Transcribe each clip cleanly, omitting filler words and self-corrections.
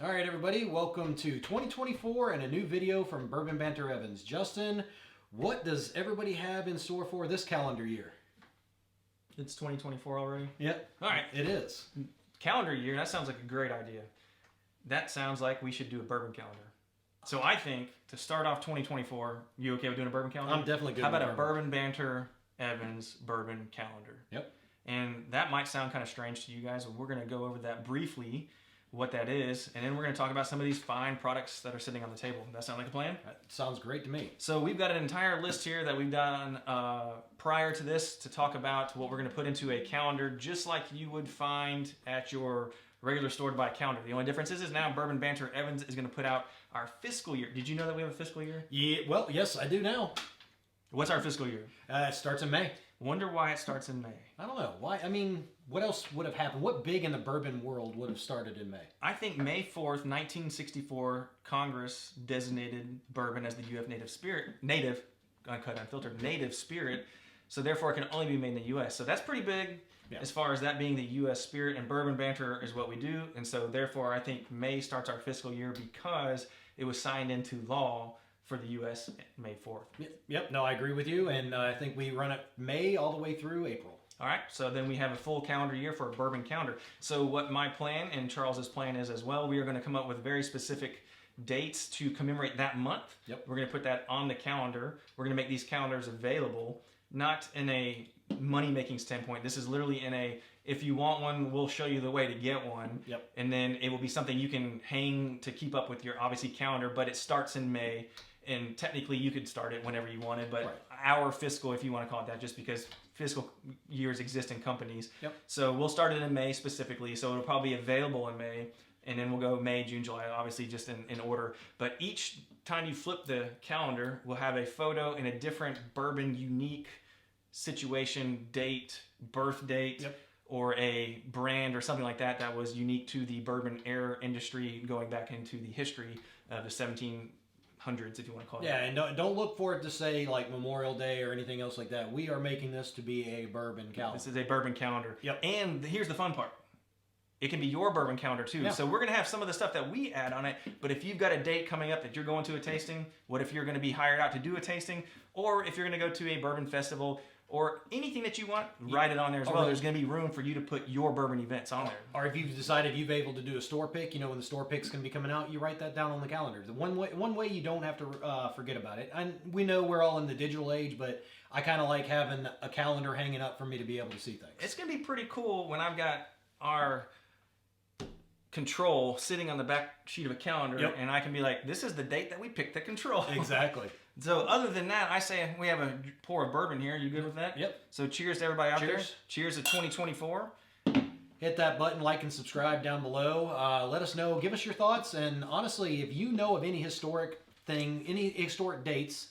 All right, everybody, welcome to 2024 and a new video from Bourbon Banter Evans. Justin, what does everybody have in store for this calendar year? It's 2024 already? Yep. All right. It is. Calendar year, that sounds like a great idea. That sounds like we should do a bourbon calendar. So I think to start off 2024, you okay with doing a bourbon calendar? I'm definitely good. How about a Bourbon Banter Evans bourbon calendar? Yep. And that might sound kind of strange to you guys, but we're going to go over that briefly, what that is, and then we're going to talk about some of these fine products that are sitting on the table. Does that sound like a plan? That sounds great to me. So we've got an entire list here that we've done prior to this to talk about what we're going to put into a calendar, just like you would find at your regular store to buy a calendar. The only difference is now Bourbon Banter Evans is going to put out our fiscal year. Did you know that we have a fiscal year? Yeah. Well, yes, I do now. What's our fiscal year? It starts in May. Wonder why it starts in May. I don't know. Why? I mean, what else would have happened? What big in the bourbon world would have started in May? I think May 4th, 1964, Congress designated bourbon as the U.S. native, uncut, unfiltered, native spirit. So therefore, it can only be made in the U.S. So that's pretty big as far as that being the U.S. spirit, and Bourbon Banter is what we do. And so therefore, I think May starts our fiscal year because it was signed into law for the U.S. May 4th. Yep. No, I agree with you. And I think we run it May all the way through April. All right, so then we have a full calendar year for a bourbon calendar. So what my plan and Charles's plan is as well, we are going to come up with very specific dates to commemorate that month. Yep. We're going to put that on the calendar. We're going to make these calendars available, not in a money-making standpoint. This is literally in a, if you want one, we'll show you the way to get one. Yep. And then it will be something you can hang to keep up with your, obviously, calendar, but it starts in May. And technically, you could start it whenever you wanted, but our fiscal, if you want to call it that, just because fiscal years exist in companies. Yep. So we'll start it in May specifically, so it'll probably be available in May, and then we'll go May, June, July, obviously just in order. But each time you flip the calendar, we'll have a photo in a different bourbon unique situation, date, birth date, or a brand or something like that that was unique to the bourbon era industry going back into the history of the 1700s, if you want to call it. Yeah, and don't look for it to say like Memorial Day or anything else like that. We are making this to be a bourbon calendar. This is a bourbon calendar. Yep. And here's the fun part. It can be your bourbon calendar too. Yeah. So we're going to have some of the stuff that we add on it, but if you've got a date coming up that you're going to a tasting, what if you're going to be hired out to do a tasting, or if you're going to go to a bourbon festival, or anything that you want, write it on there as well. There's going to be room for you to put your bourbon events on there. Or if you've decided you've able to do a store pick, when the store pick's going to be coming out, you write that down on the calendar. The one way you don't have to forget about it. And we know we're all in the digital age, but I kind of like having a calendar hanging up for me to be able to see things. It's going to be pretty cool when I've got our control sitting on the back sheet of a calendar, and I can be like, this is the date that we picked the control. Exactly. So other than that, I say we have a pour of bourbon here. You good with that? Yep. So cheers to everybody out there. Cheers to 2024. Hit that button, like and subscribe down below. Let us know. Give us your thoughts. And honestly, if you know of any historic thing, any historic dates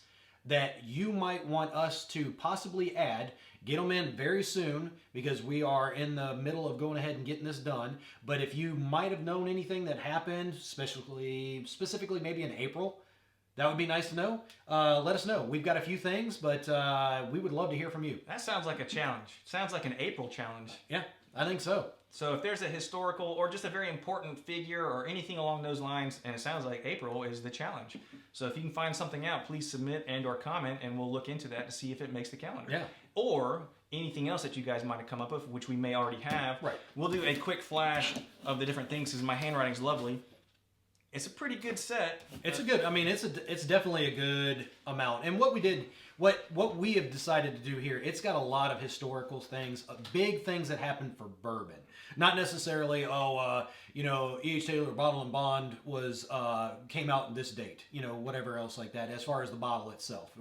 that you might want us to possibly add, get them in very soon, because we are in the middle of going ahead and getting this done. But if you might have known anything that happened, specifically maybe in April, that would be nice to know. Let us know. We've got a few things, but we would love to hear from you. That sounds like a challenge. Sounds like an April challenge. Yeah, I think so. So if there's a historical or just a very important figure or anything along those lines, and it sounds like April is the challenge. So if you can find something out, please submit and or comment, and we'll look into that to see if it makes the calendar. Yeah. Or anything else that you guys might have come up with, which we may already have. Right. We'll do a quick flash of the different things, because my handwriting's lovely. It's a pretty good set. It's a good. I mean, it's definitely a good amount. And what we did, what we have decided to do here, it's got a lot of historical things, big things that happened for bourbon. Not necessarily, E.H. Taylor Bottle and Bond was came out in this date, whatever else like that. As far as the bottle itself,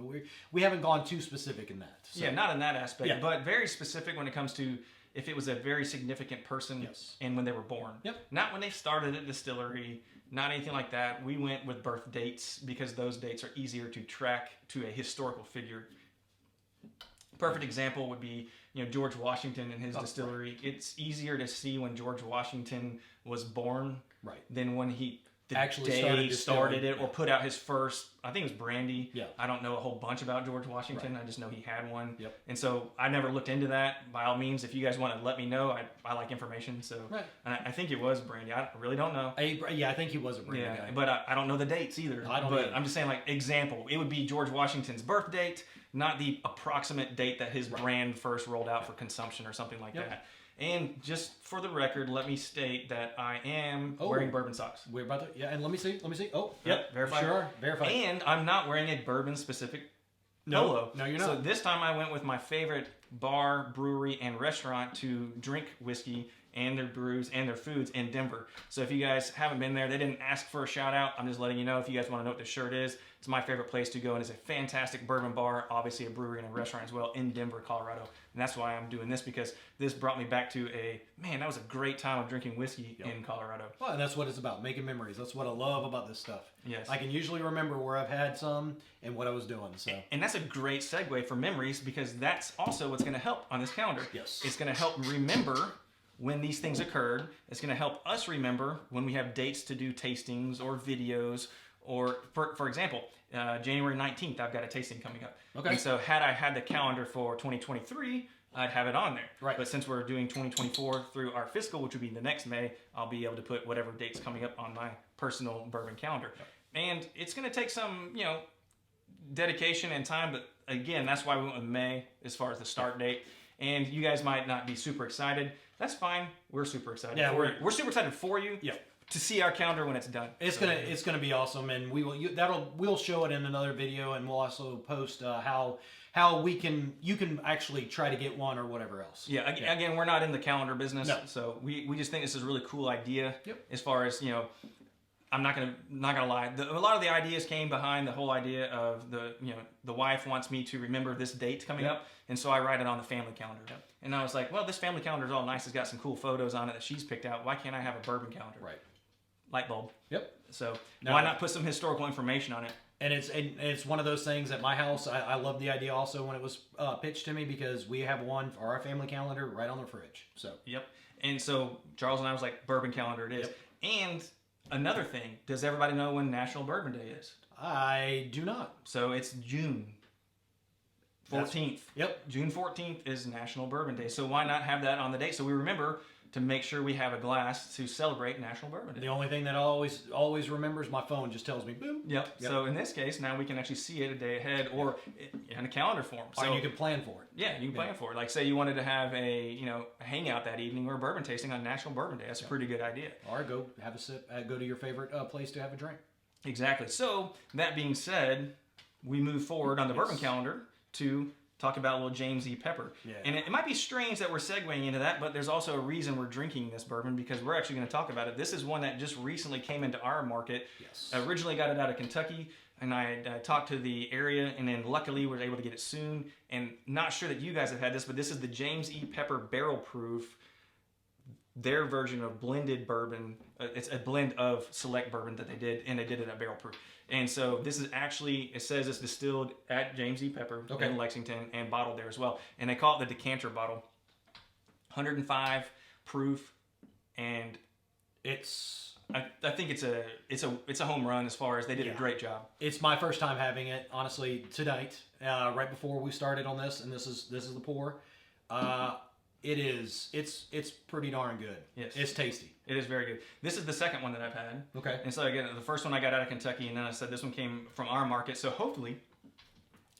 we haven't gone too specific in that. So. Yeah, not in that aspect, but very specific when it comes to if it was a very significant person and when they were born. Yep. Not when they started a distillery. Not anything like that. We went with birth dates because those dates are easier to track to a historical figure. Perfect example would be, George Washington and his distillery. It's easier to see when George Washington was born than when he the actually day started it distilling. or put out his first, I think it was brandy. Yeah. I don't know a whole bunch about George Washington. I just know he had one. Yep. And so I never looked into that. By all means, if you guys want to let me know, I like information. So Right. and I think it was brandy. I really don't know. I think he was a brandy guy. But I don't know the dates either. I don't But either. I'm just saying, like, example, it would be George Washington's birth date, not the approximate date that his brand first rolled out for consumption or something like that. And just for the record, let me state that I am wearing bourbon socks. We're about to, and let me see. Oh, Yep, verified. Sure, verified. And I'm not wearing a bourbon-specific No, polo. no, you're not. So this time I went with my favorite bar, brewery, and restaurant to drink whiskey and their brews and their foods in Denver. So if you guys haven't been there, they didn't ask for a shout out. I'm just letting you know if you guys want to know what this shirt is. It's my favorite place to go, and it's a fantastic bourbon bar, obviously a brewery and a restaurant as well in Denver, Colorado. And that's why I'm doing this, because this brought me back to that was a great time of drinking whiskey in Colorado. Well, and that's what it's about, making memories. That's what I love about this stuff. Yes. I can usually remember where I've had some and what I was doing. So, And that's a great segue for memories, because that's also what's going to help on this calendar. Yes. It's going to help remember when these things occurred. It's going to help us remember when we have dates to do tastings or videos. Or, for example, January 19th, I've got a tasting coming up. Okay. And so had I had the calendar for 2023, I'd have it on there. Right. But since we're doing 2024 through our fiscal, which would be the next May, I'll be able to put whatever date's coming up on my personal bourbon calendar. Yep. And it's going to take some, dedication and time. But again, that's why we went with May as far as the start date. And you guys might not be super excited. That's fine. We're super excited. Yeah, we're super excited for you. Yeah. To see our calendar when it's done. It's gonna be awesome, and we'll show it in another video, and we'll also post how you can actually try to get one or whatever else. Yeah. Again, we're not in the calendar business, No. so we just think this is a really cool idea. Yep. As far as I'm not gonna lie. A lot of the ideas came behind the whole idea of the wife wants me to remember this date coming up, and so I write it on the family calendar. Yep. And I was like, well, this family calendar is all nice. It's got some cool photos on it that she's picked out. Why can't I have a bourbon calendar? Right. Light bulb. Yep. So No. why not put some historical information on it? And it's one of those things at my house. I love the idea also when it was pitched to me, because we have one for our family calendar right on the fridge. So. Yep. And so Charles and I was like, bourbon calendar it is. Yep. And another thing, does everybody know when National Bourbon Day is? I do not. So it's June 14th. Yep. June 14th is National Bourbon Day. So why not have that on the date so we remember to make sure we have a glass to celebrate National Bourbon Day? The only thing that I always remembers, my phone just tells me, boom. Yep. So in this case, now we can actually see it a day ahead or in a calendar form. So And you can plan for it. yeah, you can plan for it. Like say you wanted to have a hangout that evening or a bourbon tasting on National Bourbon Day. That's a pretty good idea. Or go have a sip. Go to your favorite place to have a drink. Exactly. So that being said, we move forward on the bourbon calendar to talk about a little James E. Pepper. Yeah. And it might be strange that we're segueing into that, but there's also a reason we're drinking this bourbon, because we're actually going to talk about it. This is one that just recently came into our market. Yes. I originally got it out of Kentucky, and I talked to the area, and then luckily we were able to get it soon. And not sure that you guys have had this, but this is the James E. Pepper Barrel Proof, their version of blended bourbon. It's a blend of select bourbon that they did, and they did it at barrel proof. And so this is actually, it says it's distilled at James E. Pepper in Lexington and bottled there as well. And they call it the decanter bottle. 105 proof, and I think it's a home run as far as they did a great job. It's my first time having it, honestly, tonight, right before we started on this, and this is the pour. It's pretty darn good. Yes. It's tasty. It is very good. This is the second one that I've had. Okay. And so again, the first one I got out of Kentucky, and then I said this one came from our market. So hopefully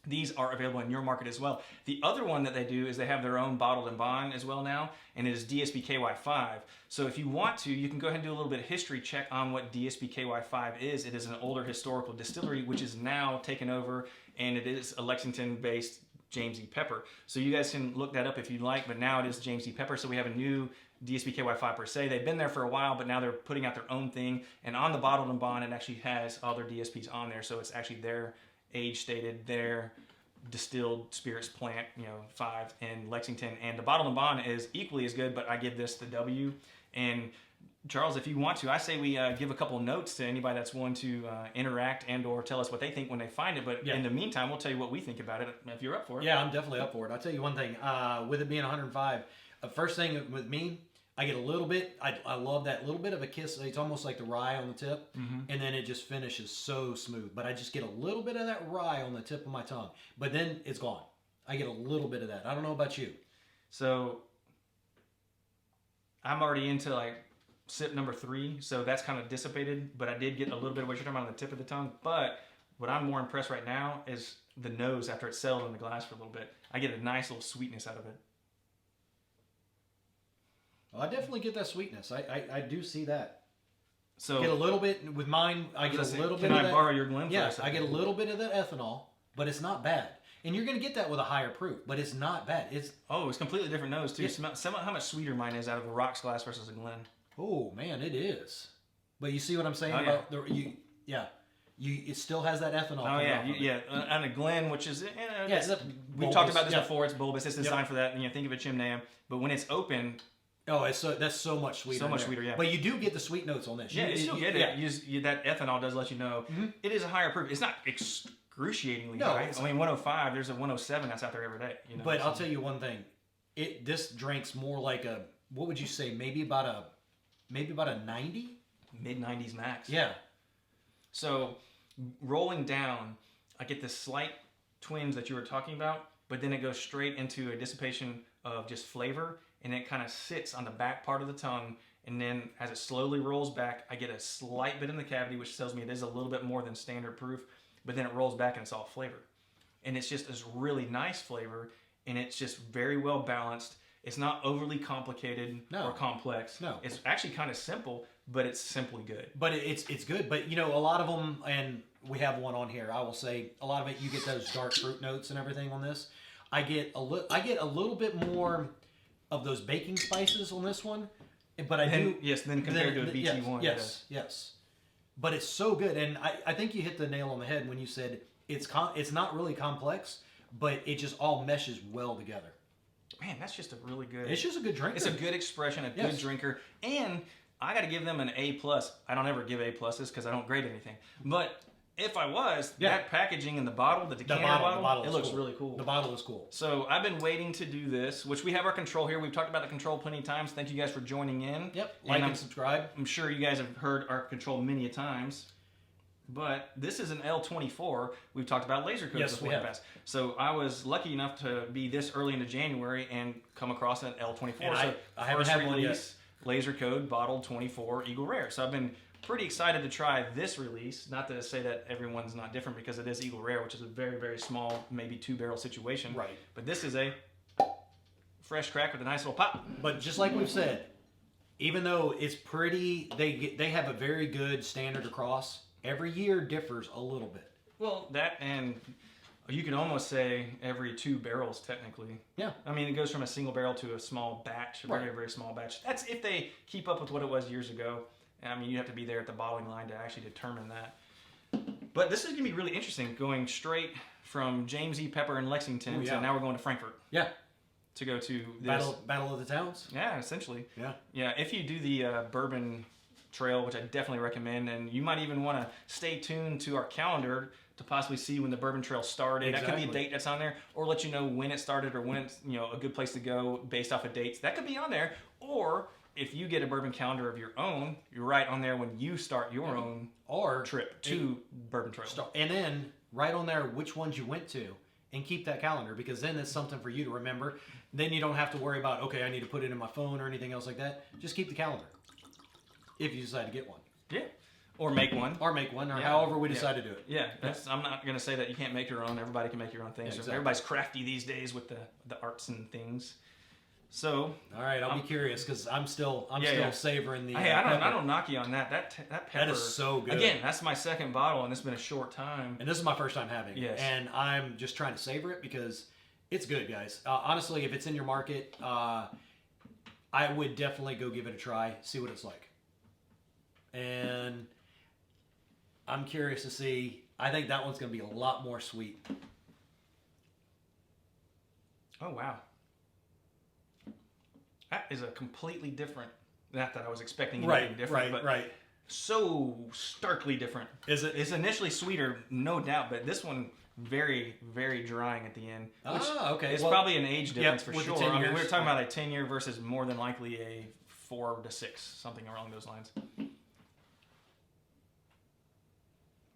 these are available in your market as well. The other one that they do is they have their own bottled and bond as well now, and it is DSBKY5. So if you want to, you can go ahead and do a little bit of history check on what DSBKY5 is. It is an older historical distillery, which is now taken over, and it is a Lexington-based James E. Pepper. So you guys can look that up if you'd like, but now it is James E. Pepper. So we have a new DSBKY5 per se. They've been there for a while, but now they're putting out their own thing. And on the bottled and bond, it actually has all their DSPs on there. So it's actually their age stated, their distilled spirits plant, 5 in Lexington. And the bottled and bond is equally as good, but I give this the W. And Charles, if you want to, I say we give a couple of notes to anybody that's willing to interact and or tell us what they think when they find it. But in the meantime, we'll tell you what we think about it if you're up for it. Yeah, I'm definitely up for it. I'll tell you one thing. With it being 105, first thing with me, I get a little bit. I love that little bit of a kiss. It's almost like the rye on the tip, and then it just finishes so smooth. But I just get a little bit of that rye on the tip of my tongue. But then it's gone. I get a little bit of that. I don't know about you. So I'm already into like sip number 3, so that's kind of dissipated. But I did get a little bit of what you're talking about on the tip of the tongue. But what I'm more impressed right now is the nose after it's settled in the glass for a little bit. I get a nice little sweetness out of it. Well, I definitely get that sweetness. I do see that. So get a little bit with mine. I get a little bit. Can of I that, borrow your Glen? Yes, I get a little bit of that ethanol, but it's not bad. And you're going to get that with a higher proof, but it's not bad. It's completely different nose too. Yeah. Smell how much sweeter mine is out of a rocks glass versus a Glen. oh man, it is. But you see what I'm saying Oh, about it still has that ethanol. Oh coming yeah, off of it. and a Glen, which is we've bulbous, talked about this yeah. before. It's bulbous. It's designed for that. Think of a chimney, but when it's open, Oh, that's so much sweeter. So much there. sweeter, yeah. But you do get the sweet notes on this. yeah, you still get it. Yeah. That ethanol does let you know it is a higher proof. It's not excruciatingly high. I mean, 105. There's a 107 that's out there every day. But I'll tell you one thing. This drinks more like a, what would you say? Maybe about a 90. Mid 90s max. Yeah. So rolling down, I get the slight twinge that you were talking about, but then it goes straight into a dissipation of just flavor, and it kind of sits on the back part of the tongue, and then as it slowly rolls back, I get a slight bit in the cavity, which tells me it is a little bit more than standard proof, but then it rolls back and it's all flavor. And it's just this really nice flavor, and it's just very well balanced. It's not overly complicated or complex. No. It's actually kind of simple, but it's simply good. But it's good. But a lot of them, and we have one on here. I will say a lot of it. You get those dark fruit notes and everything on this. I get a little bit more of those baking spices on this one, but Then compared to a BT one. Yes. But it's so good, and I think you hit the nail on the head when you said it's not really complex, but it just all meshes well together. Man, that's just a really good. It's just a good drinker. It's a good expression, a good drinker, and I got to give them an A+. I don't ever give A+ because I don't grade anything. But if I was, that packaging in the bottle, the decanter bottle, it looks really cool. The bottle is cool. So I've been waiting to do this, which we have our control here. We've talked about the control plenty of times. Thank you guys for joining in. Yep. Like and subscribe. I'm sure you guys have heard our control many a times. But this is an L24. We've talked about laser codes before in the past. So I was lucky enough to be this early into January and come across an L24. And so I haven't had one yet. Laser code bottled 24 Eagle Rare. So I've been pretty excited to try this release. Not to say that everyone's not different, because it is Eagle Rare, which is a very, very small, maybe 2-barrel situation. Right. But this is a fresh crack with a nice little pop. But just like we've said, even though it's pretty, they have a very good standard across. Every year differs a little bit. Well, that, and you can almost say every 2 barrels technically. Yeah. I mean, it goes from a single barrel to a small batch, a very, very small batch. That's if they keep up with what it was years ago. I mean, you have to be there at the bottling line to actually determine that. But this is going to be really interesting, going straight from James E. Pepper in Lexington to now we're going to Frankfurt. Yeah. To go to this. Battle of the Towns? Yeah, essentially. Yeah. Yeah, if you do the bourbon trail, which I definitely recommend, and you might even want to stay tuned to our calendar to possibly see when the bourbon trail started. Exactly. That could be a date that's on there, or let you know when it started or when it's a good place to go based off of dates. That could be on there. Or if you get a bourbon calendar of your own, you're right on there when you start your own trip to bourbon trail. And then right on there which ones you went to, and keep that calendar, because then it's something for you to remember. Then you don't have to worry about, okay, I need to put it in my phone or anything else like that. Just keep the calendar. If you decide to get one. Yeah. Or make one. Or however we decide to do it. Yeah. I'm not going to say that you can't make your own. Everybody can make your own things. Yeah, exactly. Everybody's crafty these days with the arts and things. So. All right, I'll be curious, because I'm still savoring the. Hey, I don't knock you on that. That pepper. That is so good. Again, that's my second bottle, and it's been a short time. And this is my first time having it. Yes. And I'm just trying to savor it because it's good, guys. Honestly, if it's in your market, I would definitely go give it a try, see what it's like. And I'm curious to see. I think that one's going to be a lot more sweet. Oh, wow. That is a completely different, not that I was expecting anything different, but so starkly different. Is it? It's initially sweeter, no doubt, but this one very, very drying at the end. Which okay. It's probably an age difference for sure. I mean, we were talking about a 10-year versus more than likely a 4 to 6, something along those lines.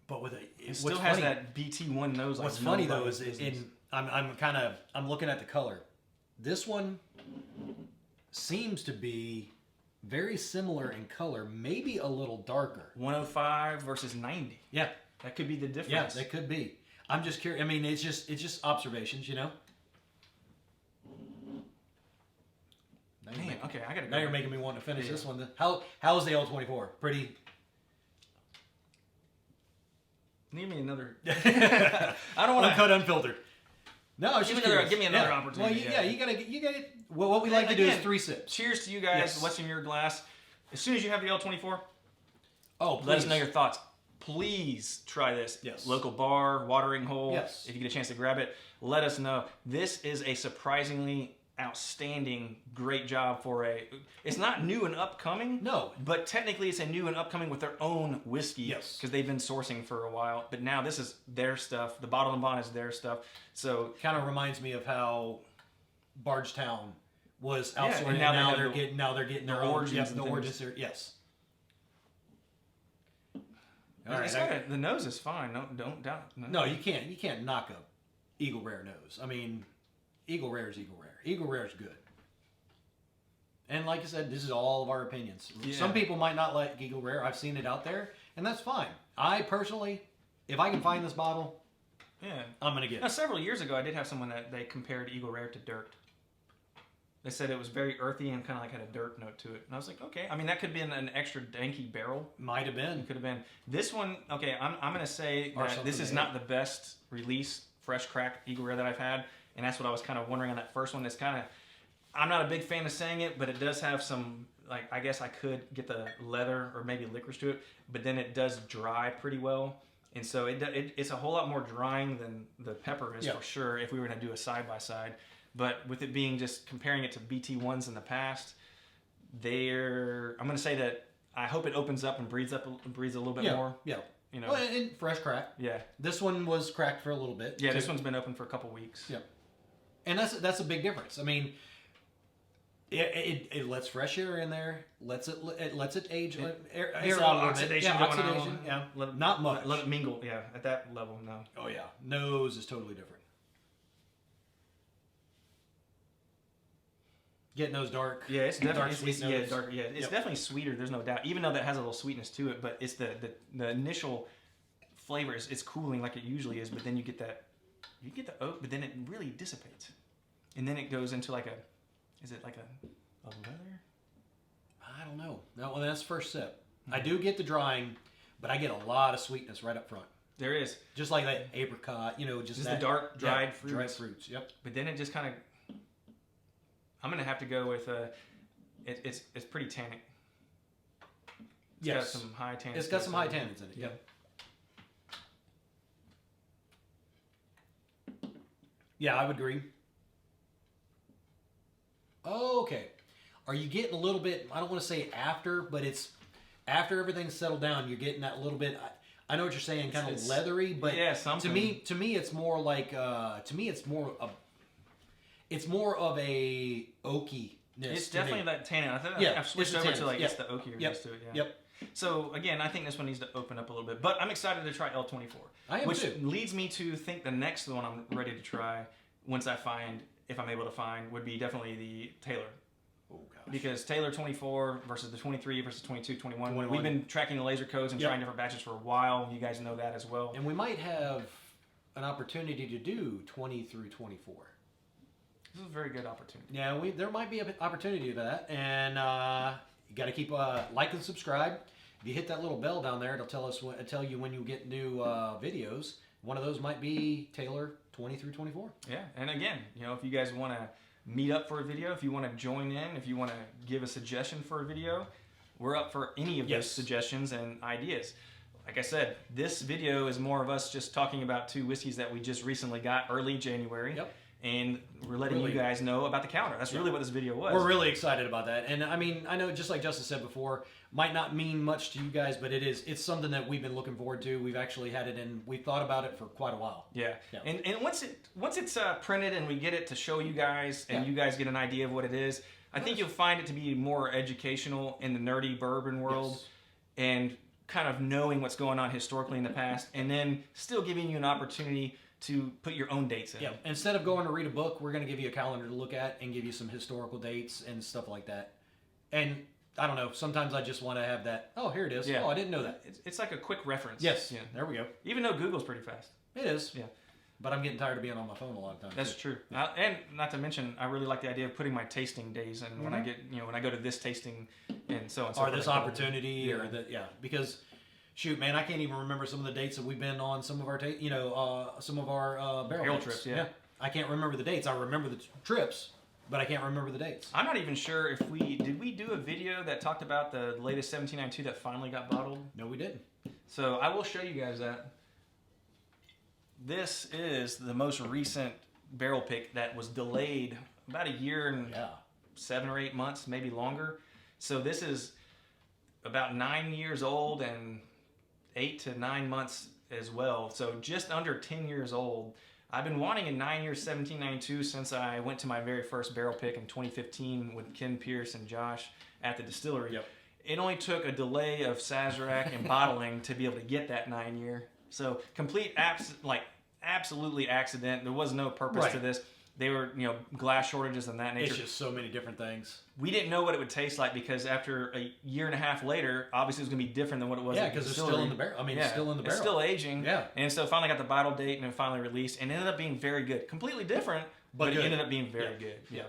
But with it still has that BT1 nose. What's funny though is I'm looking at the color. This one seems to be very similar in color, maybe a little darker. 105 versus 90. Yeah, that could be the difference. Yeah, that could be. I'm just curious. I mean, it's just observations, you know. Man, okay, I gotta go. Now you're making me want to finish this one. How's the L24? Pretty. Need me another. I don't want to cut unfiltered. No, give me another opportunity. Well, you gotta. Well, what we like to do is 3 sips. Cheers to you guys. Yes. What's in your glass? As soon as you have the L24, please. Let us know your thoughts. Please try this. Yes. Local bar, watering hole. Yes. If you get a chance to grab it, let us know. This is a surprisingly outstanding, great job for it's not new and upcoming. No. But technically it's a new and upcoming with their own whiskey. Yes. Because they've been sourcing for a while. But now this is their stuff. The bottle and bond is their stuff. So kind of reminds me of how Bardstown was outsourced. And now they're getting their origins. Yes, the origins are, yes. All right. The nose is fine. Don't doubt. No, you can't knock a Eagle Rare nose. I mean, Eagle Rare is Eagle Rare. Eagle Rare is good. And like I said, this is all of our opinions. Yeah. Some people might not like Eagle Rare. I've seen it out there, and that's fine. I personally, if I can find this bottle, I'm going to get it. Now, several years ago, I did have someone that they compared Eagle Rare to dirt. They said it was very earthy and kind of like had a dirt note to it. And I was like, okay. I mean, that could be an extra danky barrel. Might have been. It could have been. This one, okay, I'm going to say that this is not the best release, fresh cracked Eagle Rare that I've had. And that's what I was kind of wondering on that first one. It's kind of, I'm not a big fan of saying it, but it does have some, like, I guess I could get the leather or maybe licorice to it, but then it does dry pretty well. And so it's a whole lot more drying than the pepper is for sure if we were going to do a side-by-side. But with it being just comparing it to BT1s in the past, I'm going to say that I hope it opens up and breathes a little bit more. Yeah. You know. Well, and fresh crack. Yeah. This one was cracked for a little bit. Yeah, this one's been open for a couple weeks. Yeah. And that's a big difference. I mean, it lets fresh air in there. It lets it age. Air out oxidation. Oxidation. Yeah. Not much. Let it mingle. Yeah. At that level, no. Oh yeah. Nose is totally different. Getting those dark. Yeah, it's definitely dark. Yeah, it's definitely sweeter. There's no doubt. Even though that has a little sweetness to it, but it's the initial flavor. It's cooling like it usually is, but then you get the oak, but then it really dissipates, and then it goes into is it like a leather? I don't know. No, well, that's first sip. Mm-hmm. I do get the drying, but I get a lot of sweetness right up front. There is just like that apricot, just the dark dried fruits. Dried fruits. Yep. But then it just kind of. I'm gonna have to go with it's pretty tannic. It's got some high tannins. It's got some high tannins in it. Yep. Yeah, I would agree. Okay. Are you getting a little bit, I don't want to say after, but it's after everything's settled down, you're getting that little bit, I know what you're saying, kind of leathery, but to me it's more like, it's more of a oakiness. It's definitely that tannin. I think I've switched over to it's the oakier to it. Yeah. Yep. So again, I think this one needs to open up a little bit, but I'm excited to try L24. I am which too. Leads me to think the next one I'm ready to try once if I'm able to find, would be definitely the Taylor. Oh gosh. Because Taylor 24 versus the 23 versus 22, 21. We've been tracking the laser codes and trying different batches for a while. You guys know that as well. And we might have an opportunity to do 20 through 24. This is a very good opportunity. Yeah, there might be an opportunity for that, and you got to keep like and subscribe. If you hit that little bell down there, it'll tell you when you get new videos. One of those might be Taylor 20 through 24. Yeah, and again, if you guys want to meet up for a video, if you want to join in, if you want to give a suggestion for a video, we're up for any of those suggestions and ideas. Like I said, this video is more of us just talking about 2 whiskeys that we just recently got early January. Yep. And we're letting you guys know about the calendar. That's really what this video was. We're really excited about that. And I mean, I know just like Justin said before, might not mean much to you guys, but it's something that we've been looking forward to. We've actually had it in, we've thought about it for quite a while. Yeah. And once it's printed and we get it to show you guys and you guys get an idea of what it is, I think you'll find it to be more educational in the nerdy bourbon world, Yes. and kind of knowing what's going on historically in the past, and then still giving you an opportunity to put your own dates in. Yeah. Instead of going to read a book, we're going to give you a calendar to look at and give you some historical dates and stuff like that. And I don't know. Sometimes I just want to have that. Oh, here it is. Yeah. Oh, I didn't know that. It's like a quick reference. Yes. Yeah. There we go. Even though Google's pretty fast. It is. Yeah. But I'm getting tired of being on my phone a lot of times. That's true. And not to mention, I really like the idea of putting my tasting days in when I get, when I go to this tasting and so on. Or this opportunity, or that, because shoot, man, I can't even remember some of the dates that we've been on some of our, some of our barrel trips. Yeah. I can't remember the dates. I remember the trips, but I can't remember the dates. I'm not even sure if did we do a video that talked about the latest 1792 that finally got bottled? No, we didn't. So I will show you guys that. This is the most recent barrel pick that was delayed about a year and 7 or 8 months, maybe longer. So this is about 9 years old and 8 to 9 months as well. So just under 10 years old. I've been wanting a 9-year 1792 since I went to my very first barrel pick in 2015 with Ken Pierce and Josh at the distillery. Yep. It only took a delay of Sazerac and bottling to be able to get that 9-year. So absolutely accident. There was no purpose to this. They were, glass shortages and that nature. It's just so many different things. We didn't know what it would taste like because after a year and a half later, obviously it was going to be different than what it was. Yeah, because it's still in the barrel. I mean, it's still in the barrel. It's still aging. Yeah. And so finally got the bottle date and it finally released and it ended up being very good. Completely different, but it ended up being very good. Yeah.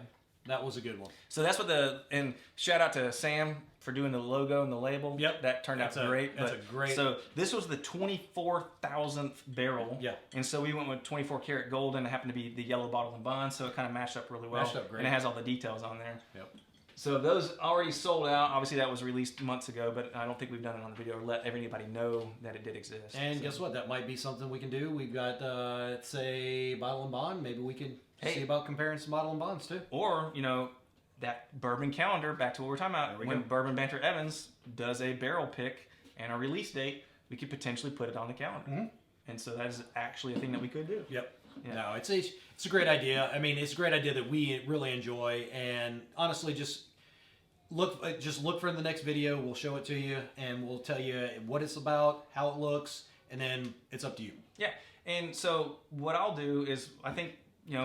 That was a good one. So that's what and shout out to Sam for doing the logo and the label. Yep. That turned out great. That's a great. So this was the 24,000th barrel. Yeah. And so we went with 24 karat gold and it happened to be the yellow bottle and bond. So it kind of matched up really well. Matched up great. And it has all the details on there. Yep. So those already sold out. Obviously that was released months ago, but I don't think we've done it on the video or let everybody know that it did exist. And guess what? That might be something we can do. We've got, say, bottle and bond. Maybe we could see about comparing some bottle and bonds too. Or, that bourbon calendar, back to what we're talking about, when Bourbon Banter Evans does a barrel pick and a release date, we could potentially put it on the calendar. Mm-hmm. And so that is actually a thing that we could do. Yep. Yeah. No, it's a great idea. I mean, it's a great idea that we really enjoy. And honestly, just look for the next video. We'll show it to you and we'll tell you what it's about, how it looks, and then it's up to you. Yeah. And so what I'll do is, I think,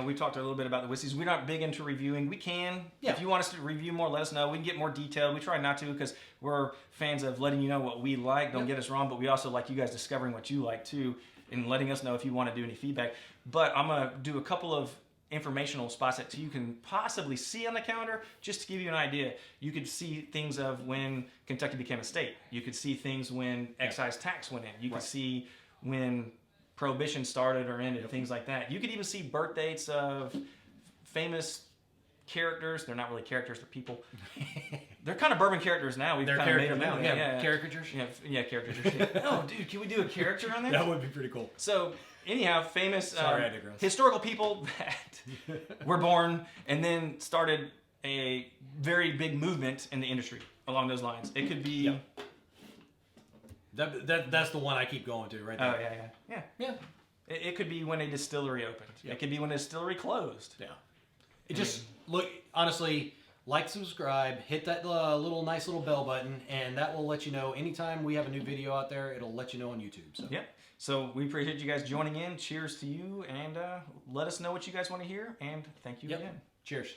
we talked a little bit about the whiskeys. We're not big into reviewing. We can. Yeah. If you want us to review more, let us know. We can get more detailed. We try not to because we're fans of letting you know what we like. Don't get us wrong, but we also like you guys discovering what you like too and letting us know if you want to do any feedback. But I'm going to do a couple of informational spots that you can possibly see on the calendar just to give you an idea. You could see things of when Kentucky became a state. You could see things when excise tax went in. You could see when Prohibition started or ended, things like that. You could even see birth dates of famous characters. They're not really characters, they're people. They're kind of bourbon characters now. We've kind of made them now. Yeah. Caricatures? Yeah, caricatures. Oh, dude, can we do a character on there? That would be pretty cool. So, anyhow, famous Sorry, I digress. historical people that were born and then started a very big movement in the industry along those lines. It could be... Yeah. That's the one I keep going to right there. Oh, yeah. It could be when a distillery opened. It could be when a distillery closed. Yeah. Look, honestly, like, subscribe, hit that nice little bell button, and that will let you know anytime we have a new video out there. It'll let you know on YouTube. So. Yeah. So we appreciate you guys joining in. Cheers to you, and let us know what you guys want to hear, and thank you again. Cheers.